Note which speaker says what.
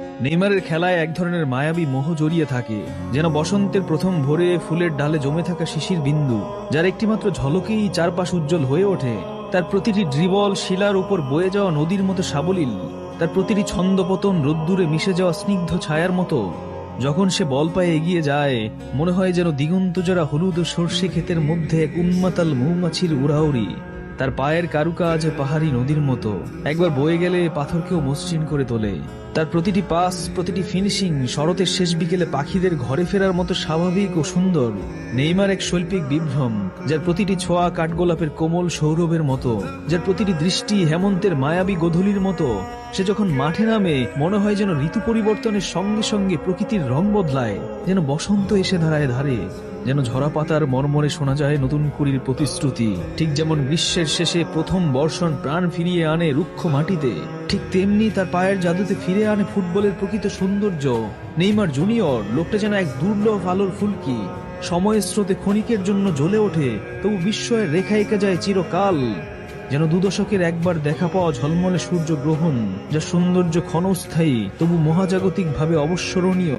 Speaker 1: নেইমারের খেলায় এক ধরনের মায়াবী মোহ জড়িয়ে থাকে, যেন বসন্তের প্রথম ভোরে ফুলের ডালে জমে থাকা শিশির বিন্দু, যার একটিমাত্র ঝলকেই চারপাশ উজ্জ্বল হয়ে ওঠে। তার প্রতিটি ড্রিবল শিলার উপর বয়ে যাওয়া নদীর মতো সাবলীল, তার প্রতিটি ছন্দপতন রোদ্দুরে মিশে যাওয়া স্নিগ্ধ ছায়ার মতো। যখন সে বল পায়ে এগিয়ে যায়, মনে হয় যেন দিগন্তজোড়া হলুদ ও সর্ষে ক্ষেতের মধ্যে এক উন্মাতাল মৌমাছির উড়াউড়ি। তার পায়ের কারুকাজ পাহাড়ি নদীর মতো, একবার বয়ে গেলে পাথরকেও মসৃণ করে তোলে। তার প্রতিটি পাস, প্রতিটি ফিনিশিং শরতের শেষ বিকেলে পাখিদের ঘরে ফেরার মতো স্বাভাবিক ও সুন্দর। নেইমার এক শৈল্পিক বিভ্রম, যার প্রতিটি ছোঁয়া কাঠগোলাপের কোমল সৌরভের মতো, যার প্রতিটি দৃষ্টি হেমন্তের মায়াবী গোধূলির মতো। সে যখন মাঠে নামে, মনে হয় যেন ঋতু পরিবর্তনের সঙ্গে সঙ্গে প্রকৃতির রং বদলায়, যেন বসন্ত এসে দাঁড়ায় ধারে, যেন ঝরা পাতার মর্মরে শোনা যায় নতুন কুড়ির প্রতিশ্রুতি। ঠিক যেমন গ্রীষ্মের শেষে প্রথম বর্ষণ প্রাণ ফিরিয়ে আনে রুক্ষ মাটিতে, ঠিক তেমনি তার পায়ের জাদুতে ফিরে আনে ফুটবলের প্রকৃত সৌন্দর্য। নেইমার জুনিয়র লোকটা যেন এক দুর্লভ আলোর ফুলকি, সময়ের স্রোতে ক্ষণিকের জন্য জ্বলে ওঠে, তবু বিস্ময়ের রেখা এঁকে যায় চিরকাল। যেন দুদশকের একবার দেখা পাওয়া ঝলমলে সূর্যগ্রহণ, যার সৌন্দর্য ক্ষণস্থায়ী তবু মহাজাগতিক ভাবে অবস্মরণীয়।